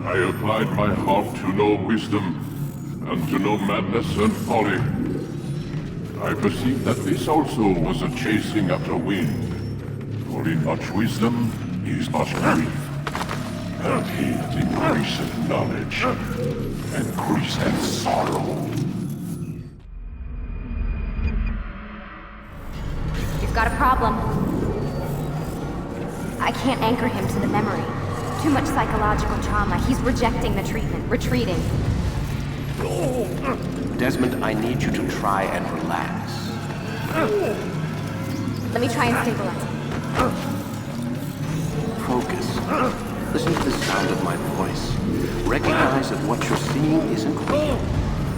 I applied my heart to know wisdom, and to know madness and folly. I perceived that this also was a chasing after wind. For in much wisdom is much grief, and he that increaseth knowledge increaseth sorrow. You've got a problem. I can't anchor him to the memory. Too much psychological trauma. He's rejecting the treatment, retreating. Desmond, I need you to try and relax. Let me try and stabilize him. Focus. Listen to the sound of my voice. Recognize that what you're seeing isn't real.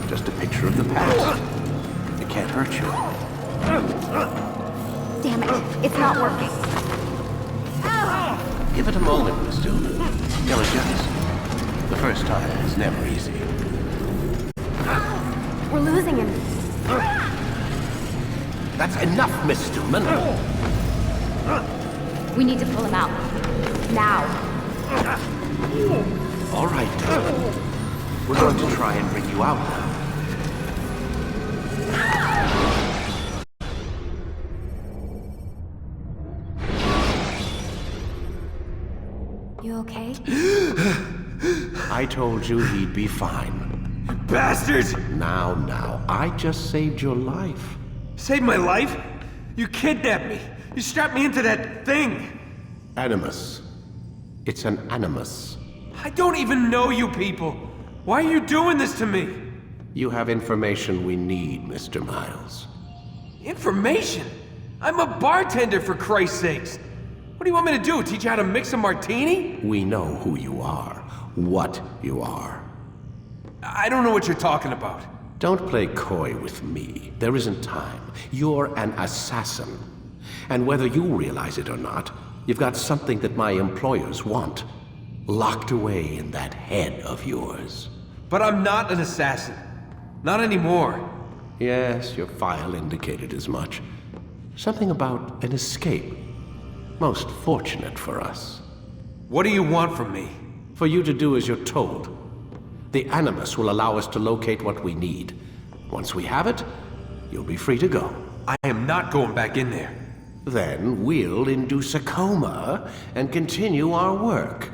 Just a picture of the past. It can't hurt you. Damn it, it's not working. Give it a moment, Miss Dillon. You'll adjust. The first time is never easy. We're losing him. That's enough, Miss Stillman. We need to pull him out. Now. All right, Desmond. We're going to try and bring you out now. You okay? I told you he'd be fine. Bastards! Now, I just saved your life. Saved my life? You kidnapped me. You strapped me into that thing. Animus. It's an animus. I don't even know you people. Why are you doing this to me? You have information we need, Mr. Miles. Information? I'm a bartender, for Christ's sakes. What do you want me to do? Teach you how to mix a martini? We know who you are, what you are. I don't know what you're talking about. Don't play coy with me. There isn't time. You're an assassin. And whether you realize it or not, you've got something that my employers want. Locked away in that head of yours. But I'm not an assassin. Not anymore. Yes, your file indicated as much. Something about an escape. Most fortunate for us. What do you want from me? For you to do as you're told. The Animus will allow us to locate what we need. Once we have it, you'll be free to go. I am not going back in there. Then we'll induce a coma and continue our work.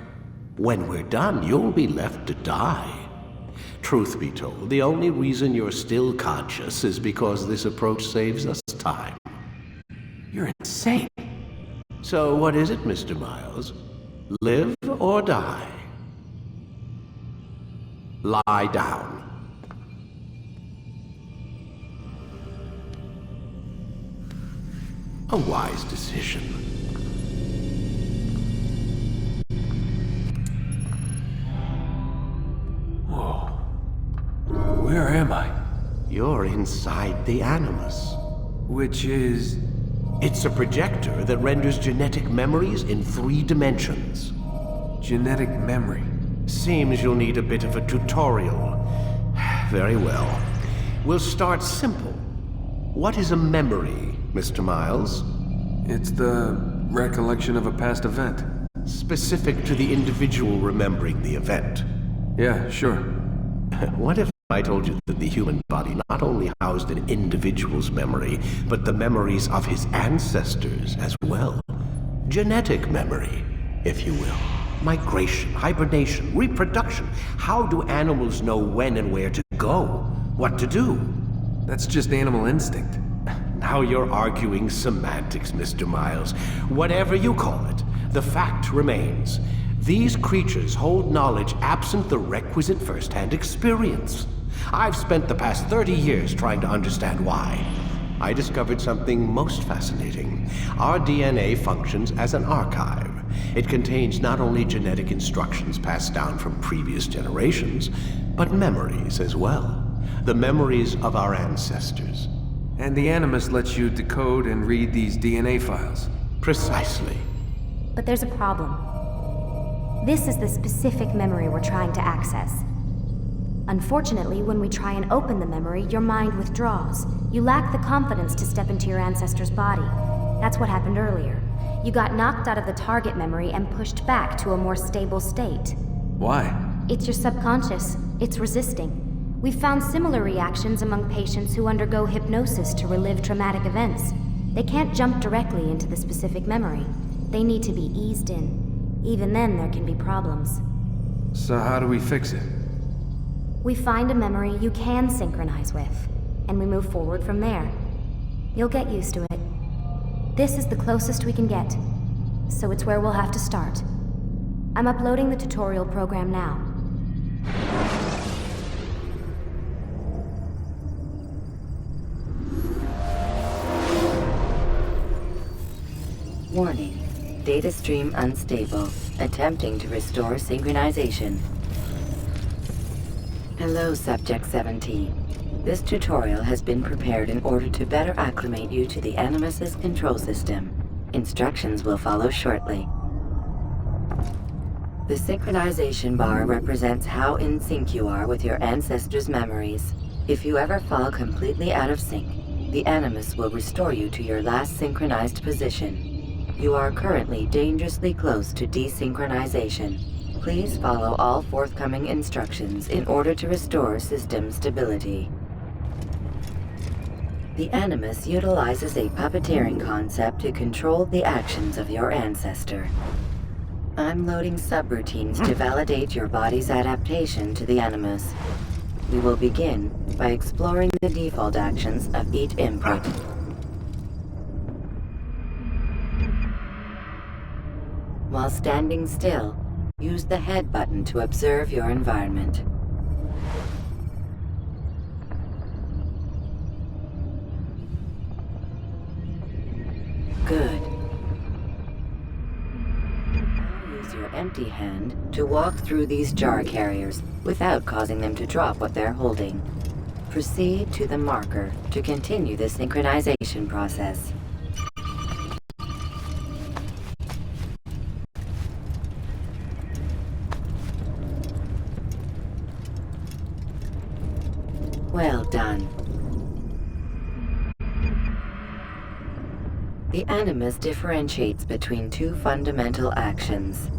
When we're done, you'll be left to die. Truth be told, the only reason you're still conscious is because this approach saves us time. You're insane. So what is it, Mr. Miles? Live or die? Lie down. A wise decision. Whoa. Where am I? You're inside the Animus. Which is... It's a projector that renders genetic memories in 3 dimensions. genetic memory. Seems you'll need a bit of a tutorial. Very well. We'll start simple. What is a memory, Mr. Miles? It's the recollection of a past event. Specific to the individual remembering the event. Yeah, sure. What if I told you that the human body not only housed an individual's memory, but the memories of his ancestors as well? Genetic memory, if you will. Migration, hibernation, reproduction. How do animals know when and where to go? What to do? That's just animal instinct. Now you're arguing semantics, Mr. Miles. Whatever you call it, the fact remains. These creatures hold knowledge absent the requisite first-hand experience. I've spent the past 30 years trying to understand why. I discovered something most fascinating. Our DNA functions as an archive. It contains not only genetic instructions passed down from previous generations, but memories as well. The memories of our ancestors. And the Animus lets you decode and read these DNA files. Precisely. But there's a problem. This is the specific memory we're trying to access. Unfortunately, when we try and open the memory, your mind withdraws. You lack the confidence to step into your ancestor's body. That's what happened earlier. You got knocked out of the target memory and pushed back to a more stable state. Why? It's your subconscious. It's resisting. We've found similar reactions among patients who undergo hypnosis to relive traumatic events. They can't jump directly into the specific memory. They need to be eased in. Even then, there can be problems. So how do we fix it? We find a memory you can synchronize with, and we move forward from there. You'll get used to it. This is the closest we can get, so it's where we'll have to start. I'm uploading the tutorial program now. Warning. Data stream unstable. Attempting to restore synchronization. Hello, Subject 17. This tutorial has been prepared in order to better acclimate you to the Animus's control system. Instructions will follow shortly. The synchronization bar represents how in sync you are with your ancestors' memories. If you ever fall completely out of sync, the Animus will restore you to your last synchronized position. You are currently dangerously close to desynchronization. Please follow all forthcoming instructions in order to restore system stability. The Animus utilizes a puppeteering concept to control the actions of your ancestor. I'm loading subroutines to validate your body's adaptation to the Animus. We will begin by exploring the default actions of each input. While standing still, use the head button to observe your environment. Good. Use your empty hand to walk through these jar carriers without causing them to drop what they're holding. Proceed to the marker to continue the synchronization process. Well done. The Animus differentiates between two fundamental actions: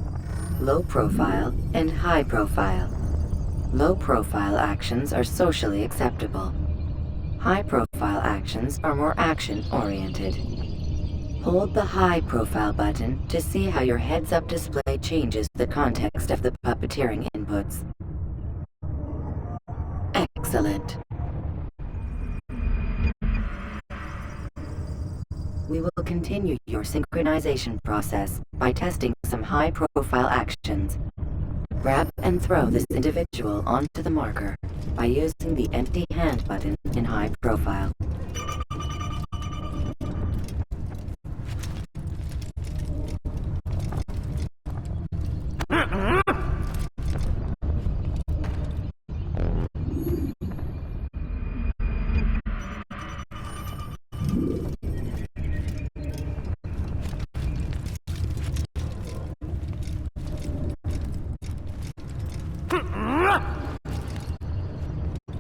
low profile and high profile. Low profile actions are socially acceptable. High profile actions are more action-oriented. Hold the high profile button to see how your heads-up display changes the context of the puppeteering inputs. Excellent. We will continue your synchronization process by testing some high-profile actions. Grab and throw this individual onto the marker by using the empty hand button in high profile.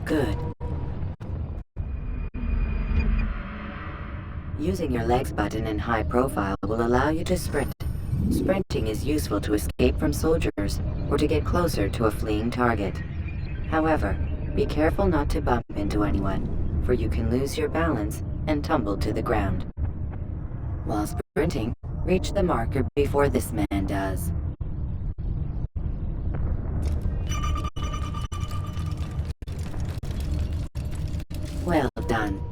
Good. Using your legs button in high profile will allow you to sprint. Sprinting is useful to escape from soldiers or to get closer to a fleeing target. However, be careful not to bump into anyone, for you can lose your balance and tumble to the ground. While sprinting, reach the marker before this man does. Well done.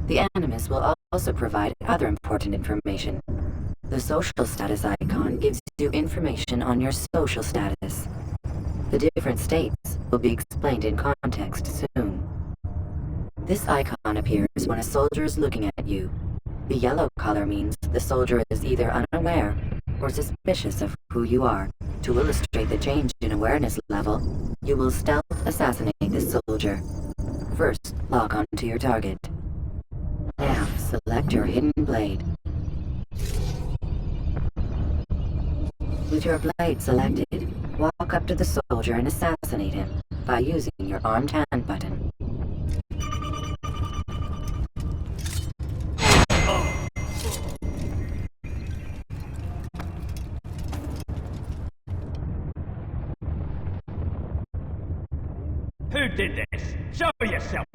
The Animus will also provide other important information. The social status icon gives you information on your social status. The different states will be explained in context soon. This icon appears when a soldier is looking at you. The yellow color means the soldier is either unaware or suspicious of who you are. To illustrate the change in awareness level, you will stealth assassinate this soldier. First, lock onto your target. Tabs. select your hidden blade. With your blade selected, walk up to the soldier and assassinate him by using your armed hand button. Who did this? Show yourself!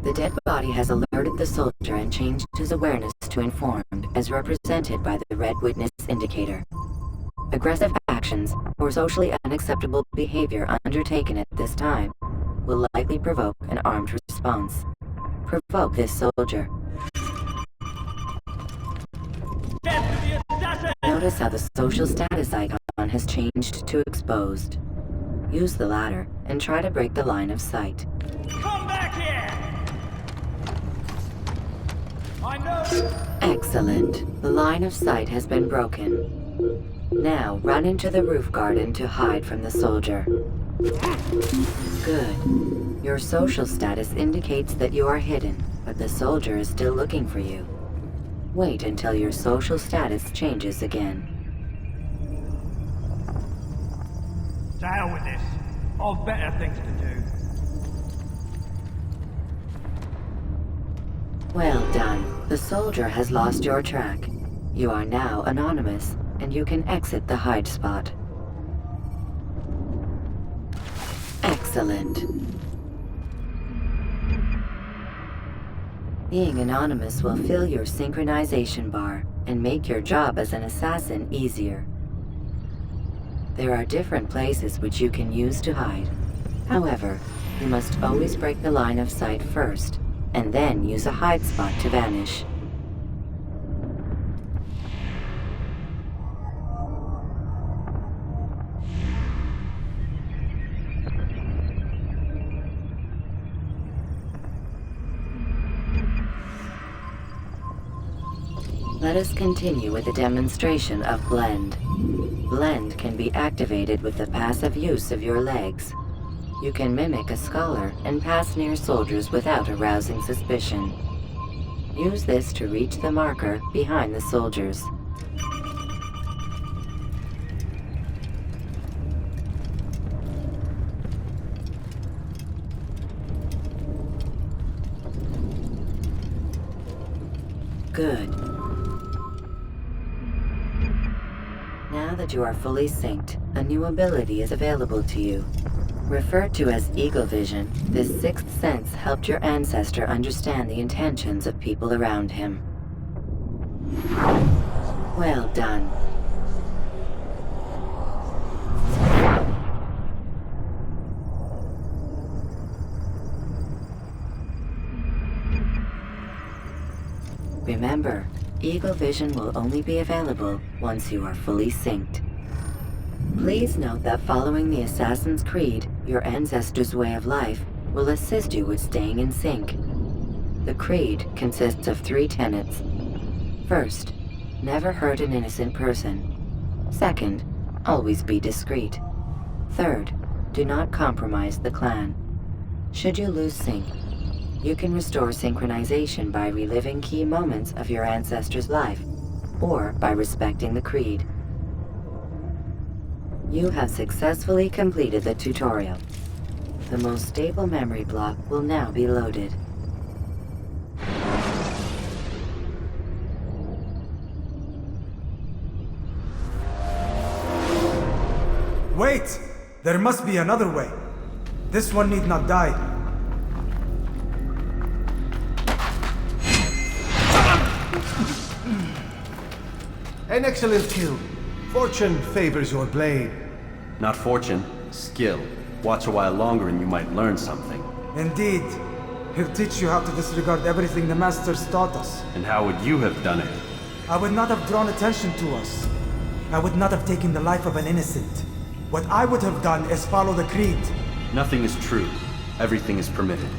The dead body has alerted the soldier and changed his awareness to informed, as represented by the red witness indicator. Aggressive actions or socially unacceptable behavior undertaken at this time will likely provoke an armed response. Provoke this soldier. Notice how the social status icon has changed to exposed. Use the latter and try to break the line of sight. Come back here! I know! Excellent. The line of sight has been broken. Now run into the roof garden to hide from the soldier. Good. Your social status indicates that you are hidden, but the soldier is still looking for you. Wait until your social status changes again. To hell with this. I've better things to do. Well done. The soldier has lost your track. You are now anonymous, and you can exit the hide spot. Excellent. Being anonymous will fill your synchronization bar and make your job as an assassin easier. There are different places which you can use to hide. However, you must always break the line of sight first, and then use a hide spot to vanish. Let us continue with the demonstration of Blend. Blend can be activated with the passive use of your legs. You can mimic a scholar and pass near soldiers without arousing suspicion. Use this to reach the marker behind the soldiers. Good. Now that you are fully synced, a new ability is available to you. Referred to as Eagle Vision, this sixth sense helped your ancestor understand the intentions of people around him. Well done. Remember, Eagle Vision will only be available once you are fully synced. Please note that following the Assassin's Creed, your ancestor's way of life will assist you with staying in sync. The Creed consists of 3 tenets. First, never hurt an innocent person. Second, always be discreet. Third, do not compromise the clan. Should you lose sync, you can restore synchronization by reliving key moments of your ancestor's life, or by respecting the Creed. You have successfully completed the tutorial. The most stable memory block will now be loaded. Wait! There must be another way. This one need not die. An excellent kill. Fortune favors your blade. Not fortune, skill. Watch a while longer and you might learn something. Indeed. He'll teach you how to disregard everything the Masters taught us. And how would you have done it? I would not have drawn attention to us. I would not have taken the life of an innocent. What I would have done is follow the Creed. Nothing is true. Everything is permitted.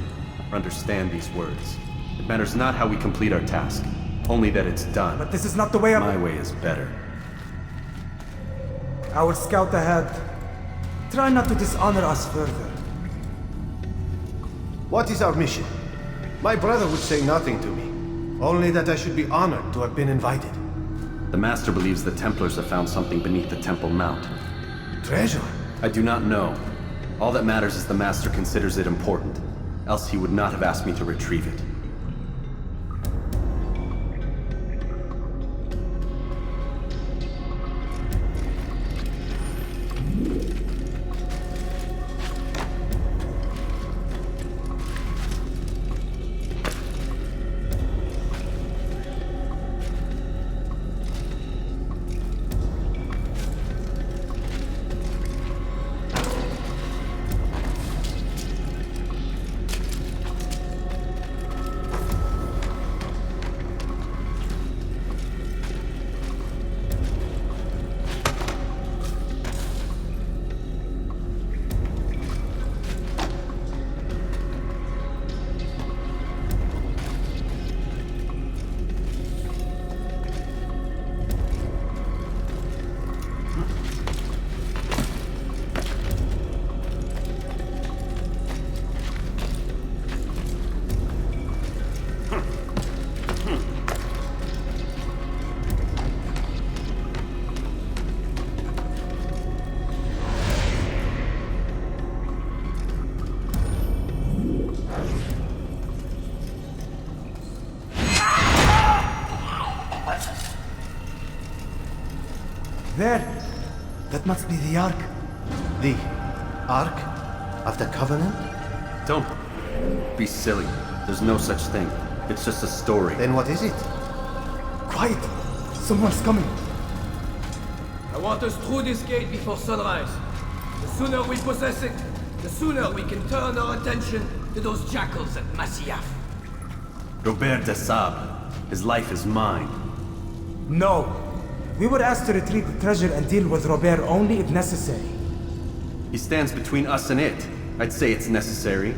Understand these words. It matters not how we complete our task, only that it's done. But this is not the way My way is better. I will scout ahead. Try not to dishonor us further. What is our mission? My brother would say nothing to me. Only that I should be honored to have been invited. The Master believes the Templars have found something beneath the Temple Mount. Treasure? I do not know. All that matters is the Master considers it important. Else he would not have asked me to retrieve it. There! That must be the Ark. The Ark of the Covenant? Don't be silly. There's no such thing. It's just a story. Then what is it? Quiet! Someone's coming. I want us through this gate before sunrise. The sooner we possess it, the sooner we can turn our attention to those jackals at Masyaf. Robert de Sable. His life is mine. No! We were asked to retrieve the treasure and deal with Robert only if necessary. He stands between us and it. I'd say it's necessary.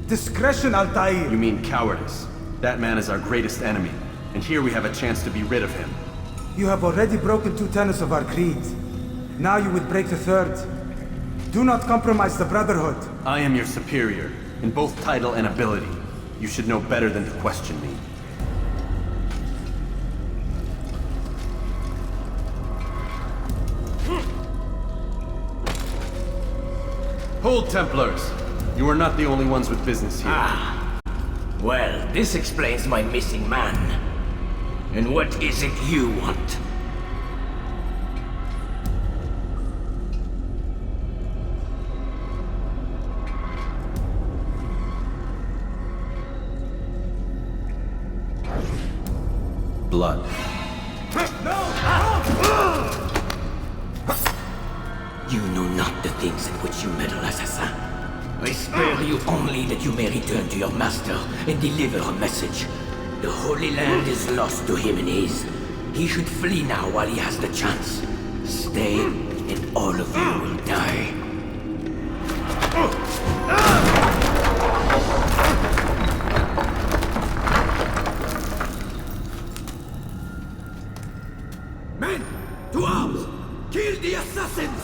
Discretion, Altaïr! You mean cowardice. That man is our greatest enemy, and here we have a chance to be rid of him. You have already broken 2 tenets of our creed. Now you would break the 3rd. Do not compromise the Brotherhood. I am your superior, in both title and ability. You should know better than to question me. Hold, Templars! You are not the only ones with business here. Ah. Well, this explains my missing man. And what is it you want? Blood. You know not the things in which you meddle, Assassin. I spare you only that you may return to your master and deliver a message. The Holy Land is lost to him and his. He should flee now while he has the chance. Stay, and all of you will die. Men! To arms! Kill the assassins!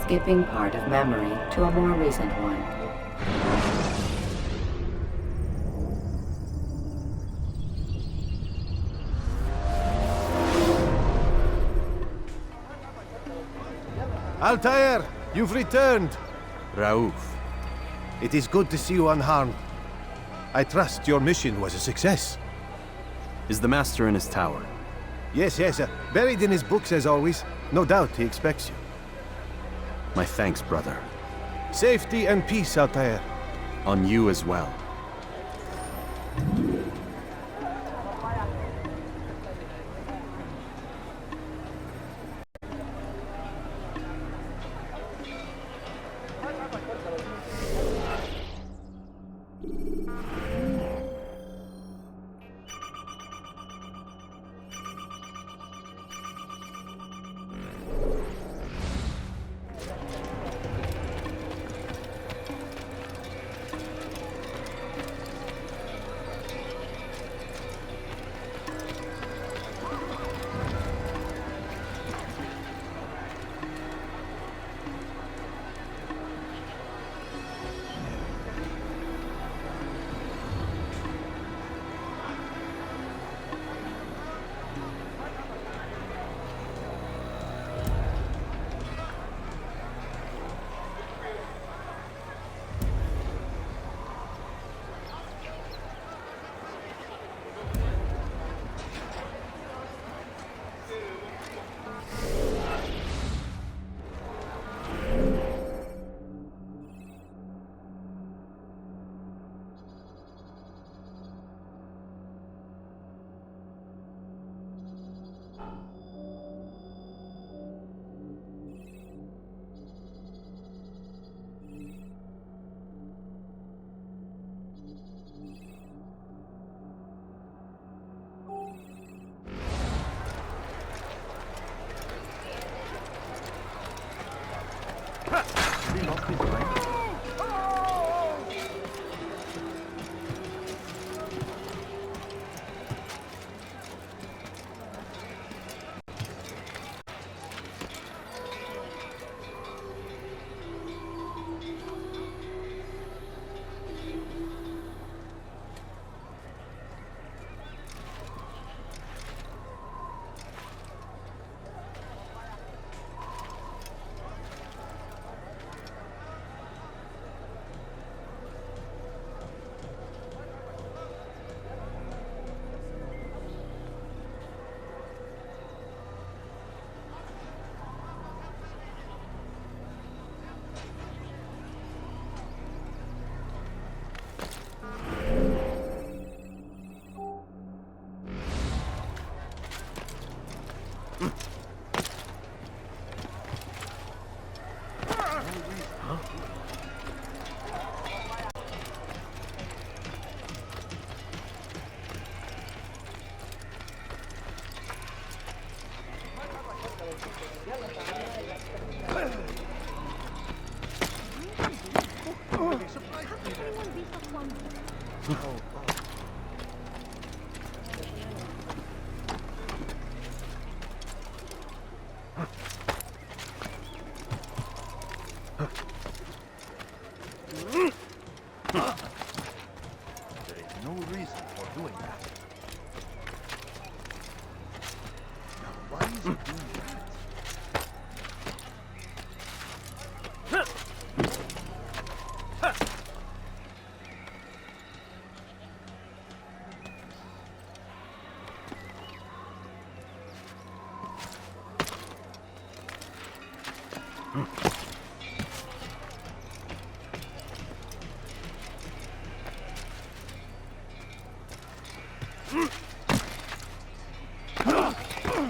Skipping part of memory to a more recent one. Altair, you've returned. Raouf. It is good to see you unharmed. I trust your mission was a success. Is the Master in his tower? Yes, buried in his books as always. No doubt he expects you. My thanks, brother. Safety and peace, Altaïr. On you as well.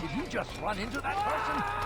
Did you just run into that person?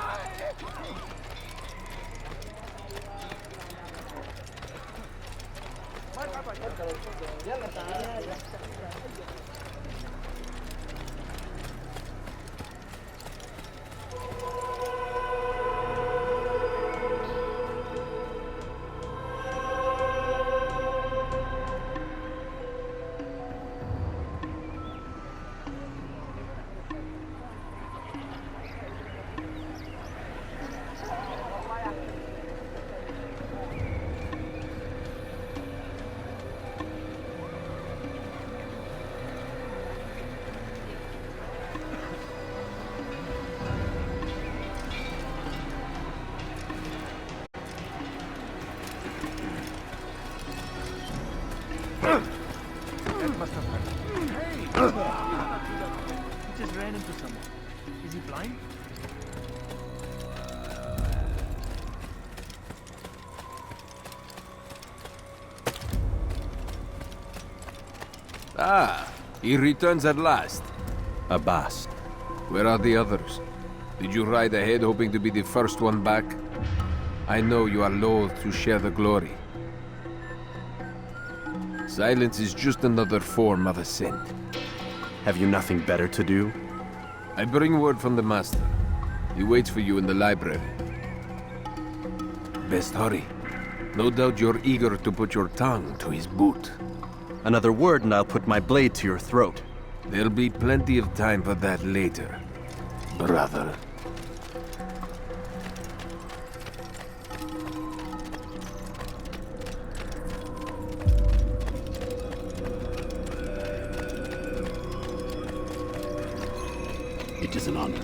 Ah, he returns at last. Abbas. Where are the others? Did you ride ahead hoping to be the first one back? I know you are loath to share the glory. Silence is just another form of assent. Have you nothing better to do? I bring word from the Master. He waits for you in the library. Best hurry. No doubt you're eager to put your tongue to his boot. Another word and I'll put my blade to your throat. There'll be plenty of time for that later, brother. It is an honor.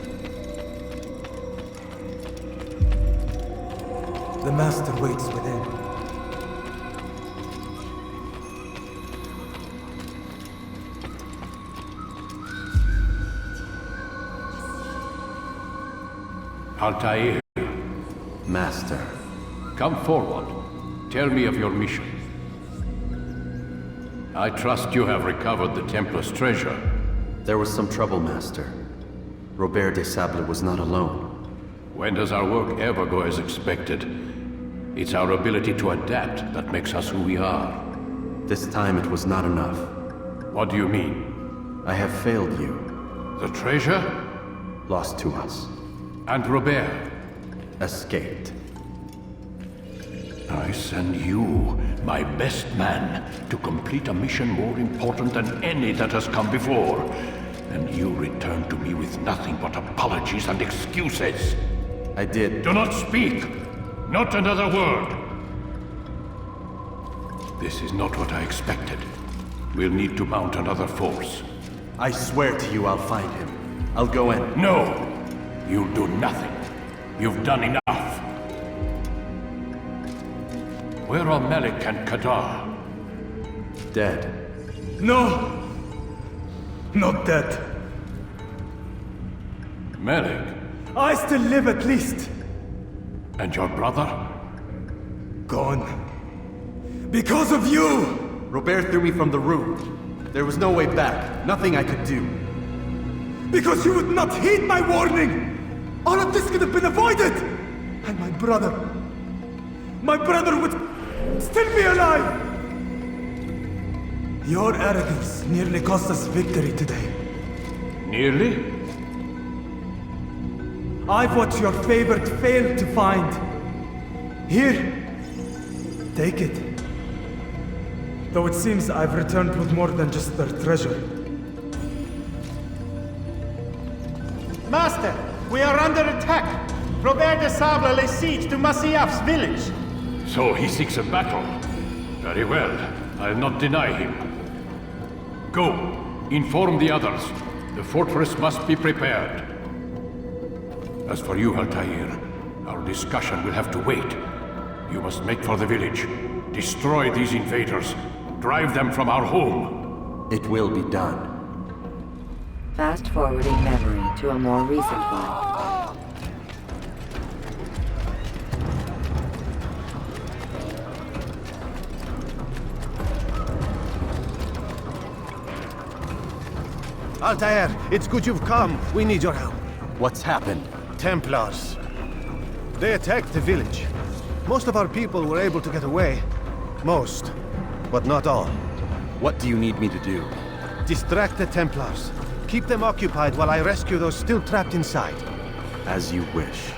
The Master waits within. Altaïr, Master. come forward. Tell me of your mission. I trust you have recovered the Templar's treasure. There was some trouble, Master. Robert de Sable was not alone. When does our work ever go as expected? It's our ability to adapt that makes us who we are. This time it was not enough. What do you mean? I have failed you. The treasure? Lost to us. And Robert? Escaped. I send you, my best man, to complete a mission more important than any that has come before. And you return to me with nothing but apologies and excuses. I did. Do not speak! Not another word! This is not what I expected. We'll need to mount another force. I swear to you I'll find him. I'll go in. No! You'll do nothing. You've done enough. Where are Malik and Kadar? Dead. No! Not dead. Malik? I still live at least. And your brother? Gone. Because of you! Robert threw me from the room. There was no way back. Nothing I could do. Because you would not heed my warning! All of this could have been avoided! And my brother would still be alive! Your arrogance nearly cost us victory today. Nearly? I've what your favorite failed to find. Here, take it. Though it seems I've returned with more than just their treasure. Master, we are under attack. Robert de Sable lays siege to Masyaf's village. So he seeks a battle. Very well. I'll not deny him. Go. Inform the others. The fortress must be prepared. As for you, Altaïr, our discussion will have to wait. You must make for the village. Destroy these invaders. Drive them from our home. It will be done. Fast-forwarding memory to a more recent one. Altaïr, it's good you've come. We need your help. What's happened? Templars. They attacked the village. Most of our people were able to get away. Most, but not all. What do you need me to do? Distract the Templars. Keep them occupied while I rescue those still trapped inside. As you wish.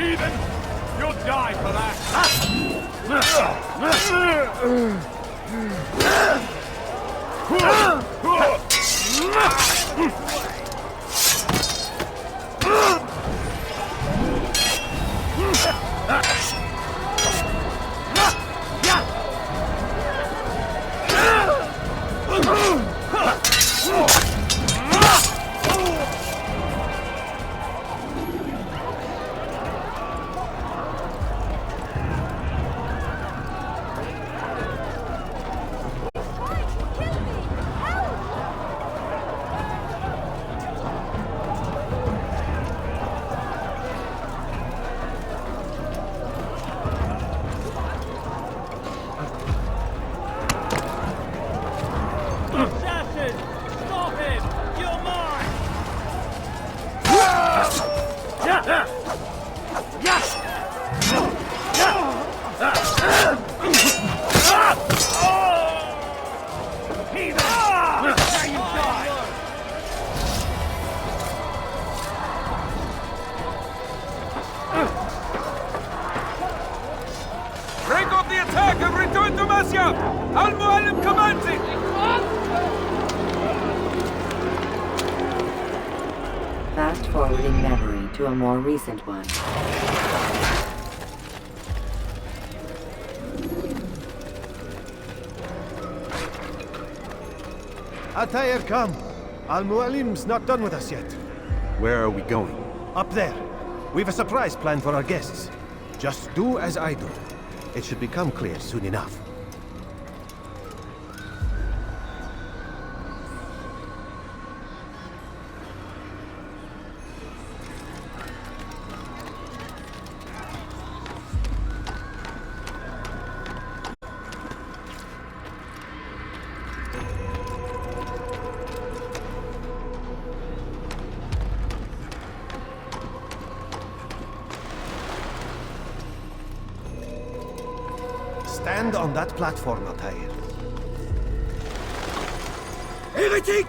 heathen! You'll die for that! Break off the attack and return to Masyaf! Al-Mu'allim commands it! Fast-forwarding memory to a more recent one. Altaïr, come. Al-Mu'allim's not done with us yet. Where are we going? Up there. We've a surprise planned for our guests. Just do as I do. It should become clear soon enough. Stand on that platform, Altaïr. Heretic!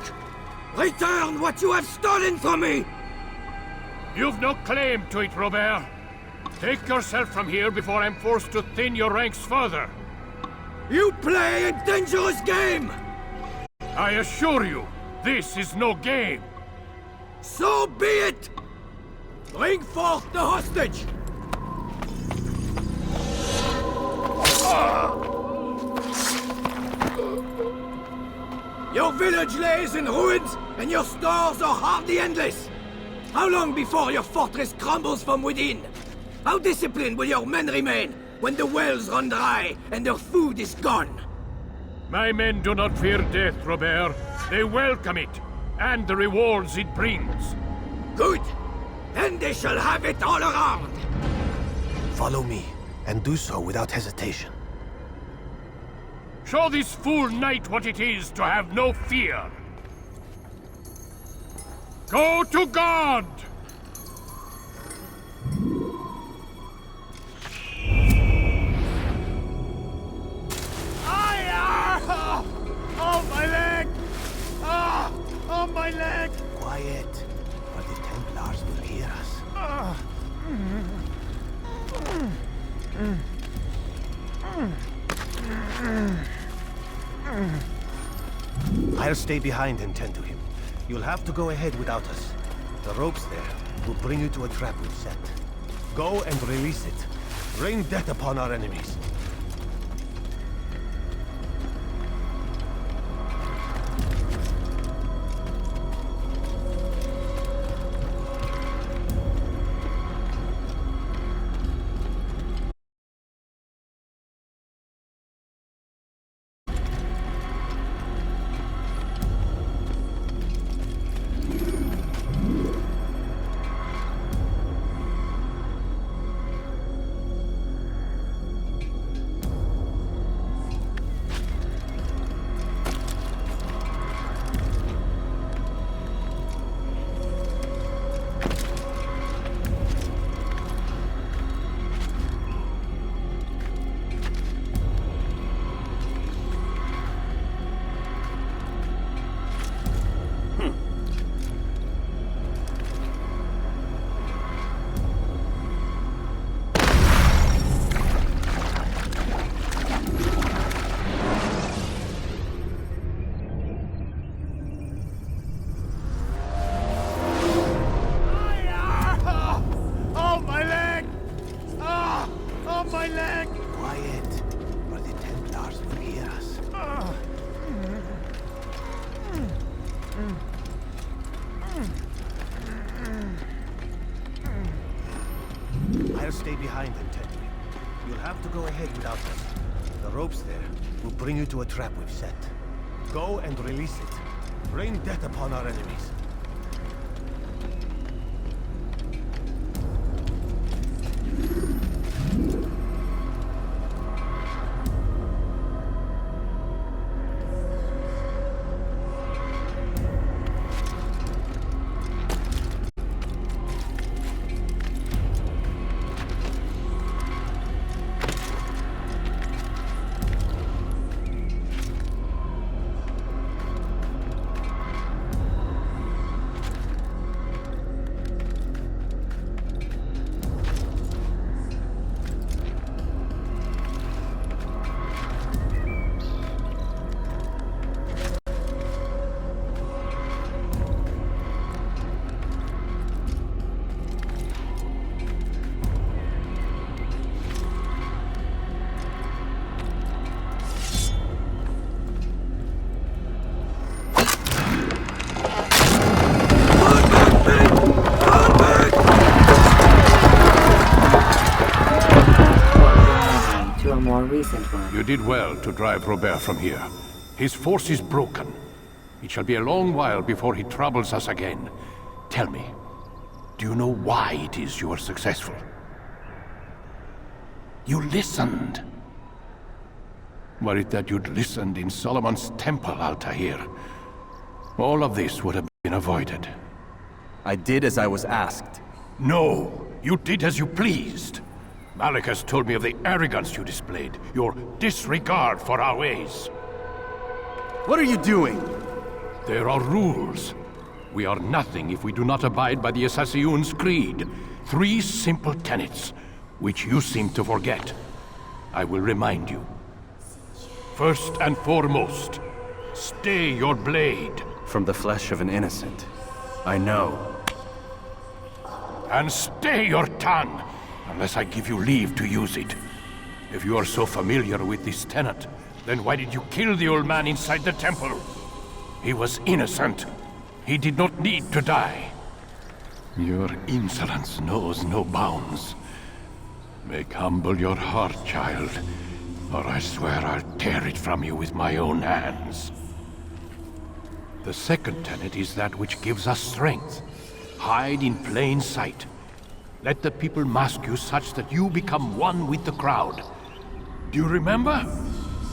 Return what you have stolen from me! You've no claim to it, Robert. Take yourself from here before I'm forced to thin your ranks further. You play a dangerous game! I assure you, this is no game. So be it! Bring forth the hostage! Your village lays in ruins, and your stores are hardly endless. How long before your fortress crumbles from within? How disciplined will your men remain when the wells run dry and their food is gone? My men do not fear death, Robert. They welcome it, and the rewards it brings. Good. Then they shall have it all around. Follow me, and do so without hesitation. Show this fool knight what it is to have no fear. Go to God! Oh, my leg! Oh, my leg! Quiet, or the Templars will hear us. I'll stay behind and tend to him. You'll have to go ahead without us. The ropes there will bring you to a trap we've set. Go and release it. Rain death upon our enemies. I'll stay behind and tend to you. You'll have to go ahead without us. The ropes there will bring you to a trap we've set. Go and release it. Rain death upon our enemies. You did well to drive Robert from here. His force is broken. It shall be a long while before he troubles us again. Tell me, do you know why it is you are successful? You listened. Were it that you'd listened in Solomon's temple, Altaïr, all of this would have been avoided. I did as I was asked. No, you did as you pleased. Malik has told me of the arrogance you displayed, your disregard for our ways. What are you doing? There are rules. We are nothing if we do not abide by the Assassin's creed. 3 simple tenets, which you seem to forget. I will remind you. First and foremost, stay your blade. From the flesh of an innocent. I know. And stay your tongue, unless I give you leave to use it. If you are so familiar with this tenet, then why did you kill the old man inside the temple? He was innocent. He did not need to die. Your insolence knows no bounds. Make humble your heart, child, or I swear I'll tear it from you with my own hands. The second tenet is that which gives us strength. Hide in plain sight. Let the people mask you such that you become one with the crowd. Do you remember?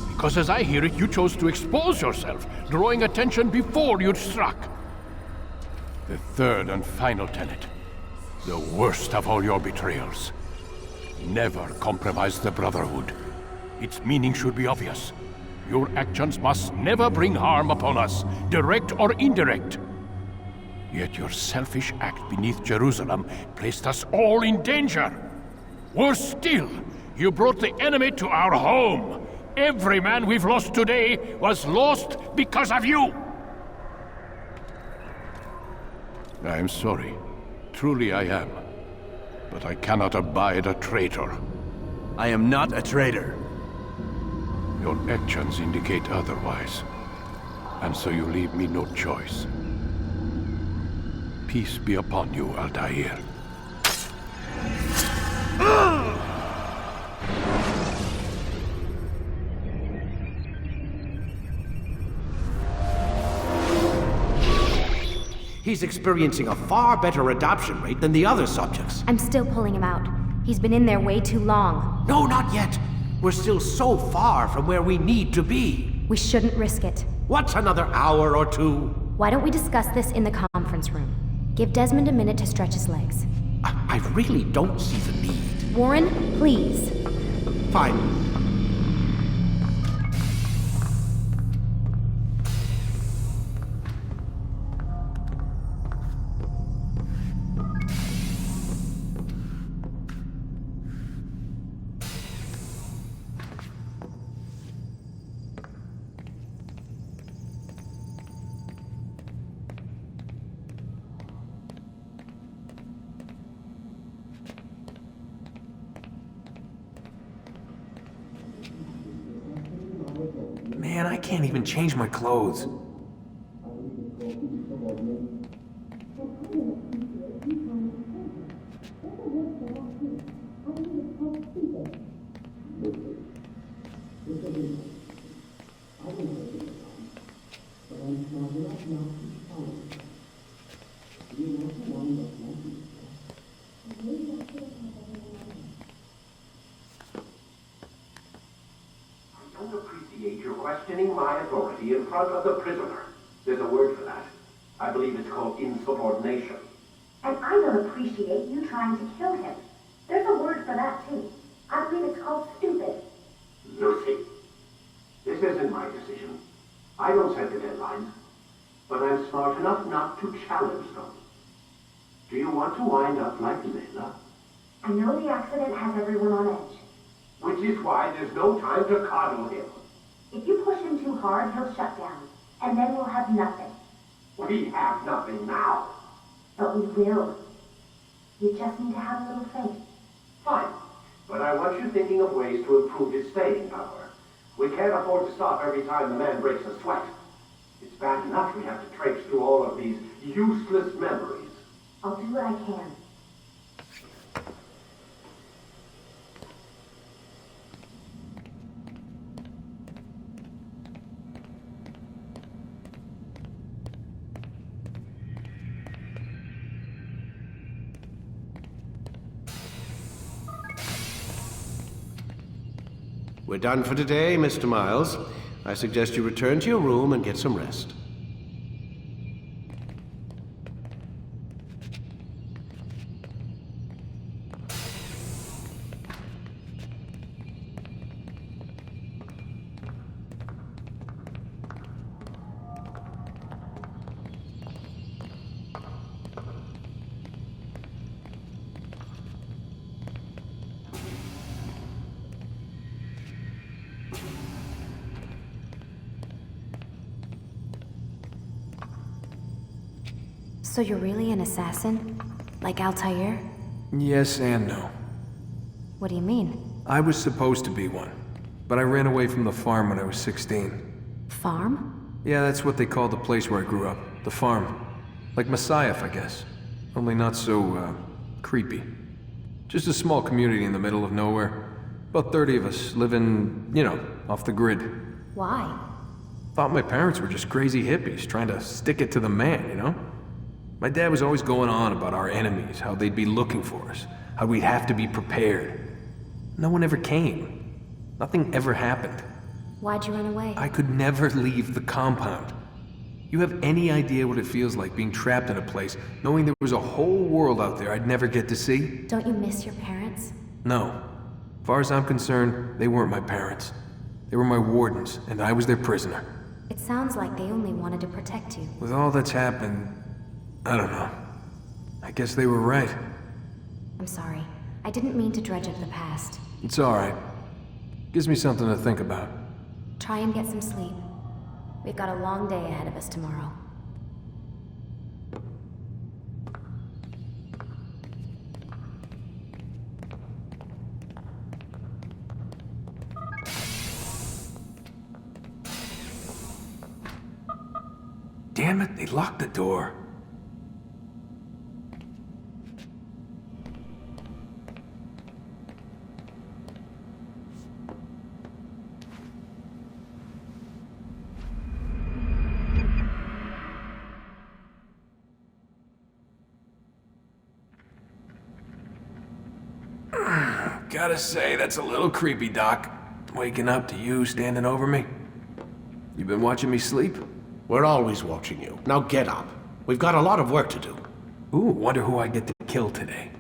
Because as I hear it, you chose to expose yourself, drawing attention before you'd struck. The third and final tenet, the worst of all your betrayals. Never compromise the Brotherhood. Its meaning should be obvious. Your actions must never bring harm upon us, direct or indirect. Yet your selfish act beneath Jerusalem placed us all in danger. Worse still, you brought the enemy to our home. Every man we've lost today was lost because of you. I am sorry. Truly I am. But I cannot abide a traitor. I am not a traitor. Your actions indicate otherwise. And so you leave me no choice. Peace be upon you, Altaïr. He's experiencing a far better adoption rate than the other subjects. I'm still pulling him out. He's been in there way too long. No, not yet. We're still so far from where we need to be. We shouldn't risk it. What's another hour or two? Why don't we discuss this in the conference room? Give Desmond a minute to stretch his legs. I really don't see the need. Warren, please. Fine. Man, I can't even change my clothes. questioning my authority in front of the prisoner. There's a word for that. I believe it's called insubordination. And I don't appreciate you trying to kill him. There's a word for that, too. I believe it's called stupid. Lucy, this isn't my decision. I don't set the deadlines. But I'm smart enough not to challenge them. Do you want to wind up like Layla? I know the accident has everyone on edge. Which is why there's no time to coddle him. If you push him too hard, he'll shut down. And then we'll have nothing. We have nothing now. But we will. You just need to have a little faith. Fine. But I want you thinking of ways to improve his staying power. We can't afford to stop every time the man breaks a sweat. It's bad enough we have to traipse through all of these useless memories. I'll do what I can. We're done for today, Mr. Miles. I suggest you return to your room and get some rest. So you're really an assassin? Like Altaïr? Yes and no. What do you mean? I was supposed to be one, but I ran away from the farm when I was 16. Farm? Yeah, that's what they called the place where I grew up. The farm. Like Messiah, I guess. Only not so, creepy. Just a small community in the middle of nowhere. About 30 of us living, you know, off the grid. Why? Thought my parents were just crazy hippies trying to stick it to the man, you know? My dad was always going on about our enemies, how they'd be looking for us, how we'd have to be prepared. No one ever came. Nothing ever happened. Why'd you run away? I could never leave the compound. You have any idea what it feels like being trapped in a place, knowing there was a whole world out there I'd never get to see? Don't you miss your parents? No. As far as I'm concerned, they weren't my parents. They were my wardens, and I was their prisoner. It sounds like they only wanted to protect you. With all that's happened, I don't know. I guess they were right. I'm sorry. I didn't mean to dredge up the past. It's alright. Gives me something to think about. Try and get some sleep. We've got a long day ahead of us tomorrow. Damn it, they locked the door. Gotta say, that's a little creepy, Doc. Waking up to you standing over me. You been watching me sleep? We're always watching you. Now get up. We've got a lot of work to do. Ooh, wonder who I get to kill today.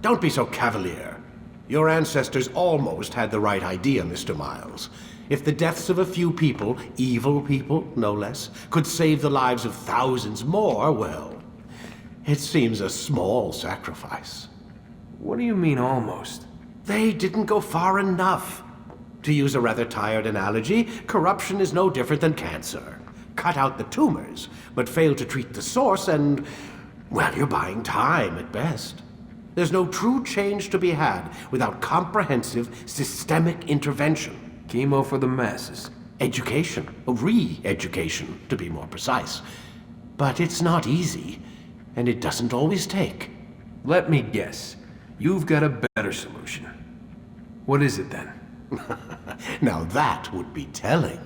Don't be so cavalier. Your ancestors almost had the right idea, Mr. Miles. If the deaths of a few people, evil people, no less, could save the lives of thousands more, well, it seems a small sacrifice. What do you mean, almost? They didn't go far enough. To use a rather tired analogy, corruption is no different than cancer. Cut out the tumors, but fail to treat the source and, well, you're buying time at best. There's no true change to be had without comprehensive, systemic intervention. Chemo for the masses. Education, re-education, to be more precise. But it's not easy, and it doesn't always take. Let me guess. You've got a better solution. What is it then? Now that would be telling.